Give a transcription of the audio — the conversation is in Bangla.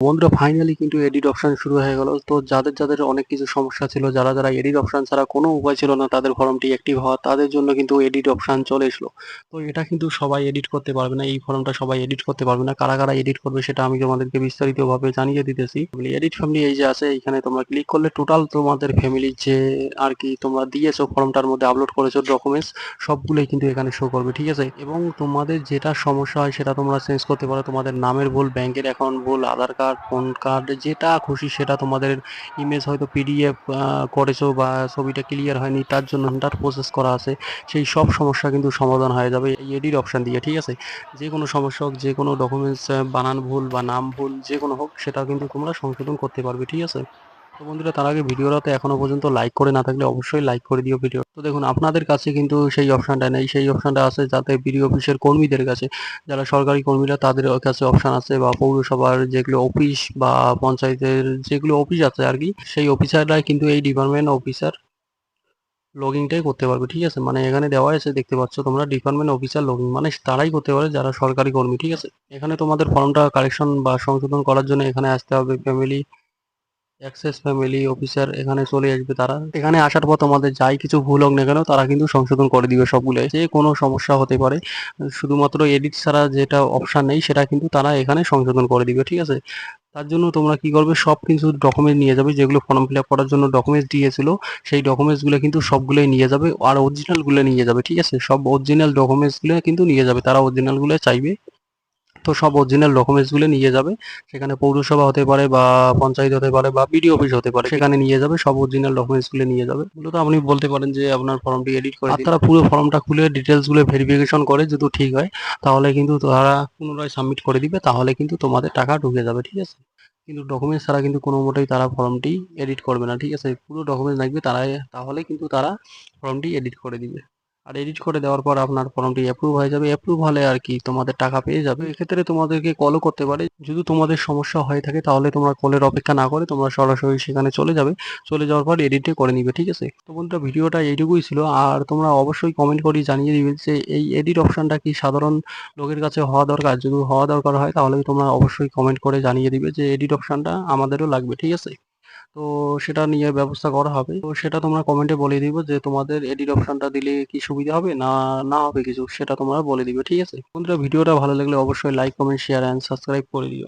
বন্ধুরা ফাইনালি কিন্তু এডিট অপশন শুরু হয়ে গেল। তো যাদের অনেক কিছু সমস্যা ছিল, যারা এডিট অপশন ছাড়া কোনো উপায় ছিল না তাদের ফর্মটি অ্যাক্টিভ হওয়া, তাদের জন্য কিন্তু এডিট অপশন চলে এসলো। তো এটা কিন্তু সবাই এডিট করতে পারবে না, এই ফর্মটা সবাই এডিট করতে পারবে না। কারা এডিট করবে সেটা আমি তোমাদেরকে বিস্তারিতভাবে জানিয়ে দিতেছি। এডিট ফ্যামিলি এই যে আছে, এখানে তোমরা ক্লিক করলে টোটাল তোমাদের ফ্যামিলি যে আর কি তোমরা দিয়েছো ফর্মটার মধ্যে আপলোড করেছো ডকুমেন্টস, সবগুলোই কিন্তু এখানে শো করবে, ঠিক আছে। এবং তোমাদের যেটা সমস্যা হয় সেটা তোমরা চেঞ্জ করতে পারো। তোমাদের নামের ভুল, ব্যাংকের অ্যাকাউন্ট ভুল, আধার কার্ড, ফোন কার্ড, যেটা খুশি সেটা, তোমাদের ইমেজ হয়তো পিডিএফ করেছো বা ছবিটা ক্লিয়ার হয়নি, তার জন্য এন্টার প্রসেস করা আছে, সেই সব সমস্যা কিন্তু সমাধান হয়ে যাবে এই এডিট অপশন দিয়ে, ঠিক আছে। যে কোনো সমস্যা হোক, যে কোনো ডকুমেন্টস বানান ভুল বা নাম ভুল যে কোনো হোক, সেটা কিন্তু তোমরা সংশোধন করতে পারবে, ঠিক আছে। তো বন্ধুরা, তার আগে ভিডিওটাতে এখনো পর্যন্ত লাইক করে না থাকলে অবশ্যই লাইক করে দিও ভিডিও। তো দেখুন, আপনাদের কাছে কিন্তু সেই অপশনটা নেই, সেই অপশনটা আছে যাতে বিডিও অফিসের কর্মীদের কাছে, যারা সরকারি কর্মীরা তাদের কাছে অপশন আছে, বা পৌরসভার যেগুলো অফিস বা পঞ্চায়েতের যেগুলো অফিস আছে আর কি, সেই অফিসাররাই কিন্তু এই ডিপার্টমেন্ট অফিসার লগইনটাই করতে পারবে, ঠিক আছে। মানে এখানে দেওয়া আছে, দেখতে পাচ্ছ তোমরা, ডিপার্টমেন্ট অফিসার লগইন, মানে তারাই করতে পারে যারা সরকারি কর্মী, ঠিক আছে। এখানে তোমাদের ফর্মটা কারেকশন বা সংশোধন করার জন্য এখানে আসতে হবে, ফ্যামিলি অ্যাক্সেস ফ্যামিলি অফিসার, এখানে চলে আসবে তারা। এখানে আসার পর তোমাদের যাই কিছু ভুল হোক না কেন, তারা কিন্তু সংশোধন করে দিবে সবগুলো। যে কোনো সমস্যা হতে পারে, শুধুমাত্র এডিট ছাড়া যেটা অপশন নেই সেটা কিন্তু তারা এখানে সংশোধন করে দিবে, ঠিক আছে। তার জন্য তোমরা কি করবে, সব কিছু ডকুমেন্ট নিয়ে যাবে, যেগুলো ফর্ম ফিল আপ করার জন্য ডকুমেন্টস দিয়েছিল, সেই ডকুমেন্টসগুলো কিন্তু সবগুলোই নিয়ে যাবে, আর অরিজিনালগুলো নিয়ে যাবে, ঠিক আছে। সব অরিজিনাল ডকুমেন্টসগুলো কিন্তু নিয়ে যাবে, তারা অরিজিনালগুলো চাইবে। তো সব অরিজিনাল ডকুমেন্টসগুলো নিয়ে যাবে, সেখানে পৌরসভা হতে পারে বা পঞ্চায়েত হতে পারে বা বিডিও অফিস হতে পারে, সেখানে নিয়ে যাবে, সব অরিজিনাল ডকুমেন্টসগুলো নিয়ে যাবে। মূলত আপনি বলতে পারেন যে আপনার ফর্মটি এডিট করে দিন। আর তারা পুরো ফর্মটা খুলে ডিটেলসগুলো ভেরিফিকেশন করে, যদি ঠিক হয় তাহলে কিন্তু তারা পুনরায় সাবমিট করে দিবে, তাহলে কিন্তু তোমাদের টাকা ঢুকে যাবে, ঠিক আছে। কিন্তু ডকুমেন্টস ছাড়া কিন্তু কোনো মতেই তারা ফর্মটি এডিট করবে না, ঠিক আছে। পুরো ডকুমেন্টস লাগবে তারা, তাহলে কিন্তু তারা ফর্মটি এডিট করে দিবে। আর এডিট করে দেওয়ার পর আপনার ফর্মটি অ্যাপ্রুভ হয়ে যাবে, অ্যাপ্রুভ হলে আর কি তোমাদের টাকা পেয়ে যাবে। এক্ষেত্রে তোমাদেরকে কলও করতে পারে, যদি তোমাদের সমস্যা হয়ে থাকে তাহলে তোমরা কলের অপেক্ষা না করে তোমরা সরাসরি সেখানে চলে যাবে, চলে যাওয়ার পর এডিটে করে নিবে, ঠিক আছে। তো বন্ধুরা, ভিডিওটা এইটুকুই ছিল। আর তোমরা অবশ্যই কমেন্ট করে জানিয়ে দিবে যে এই এডিট অপশনটা কি সাধারণ লোকের কাছে হওয়া দরকার, যদি হওয়া দরকার হয় তাহলে তোমরা অবশ্যই কমেন্ট করে জানিয়ে দিবে যে এডিট অপশনটা আমাদেরও লাগবে, ঠিক আছে। তো সেটা নিয়ে ব্যবস্থা করা হবে। তো সেটা তোমরা কমেন্টে বলে দিবে যে তোমাদের এডিট অপশনটা দিলে কি সুবিধা হবে না না হবে কিছু, সেটা তোমরা বলে দিবে, ঠিক আছে। বন্ধুরা, ভিডিওটা ভালো লাগলে অবশ্যই like, comment, share and subscribe করে দিও।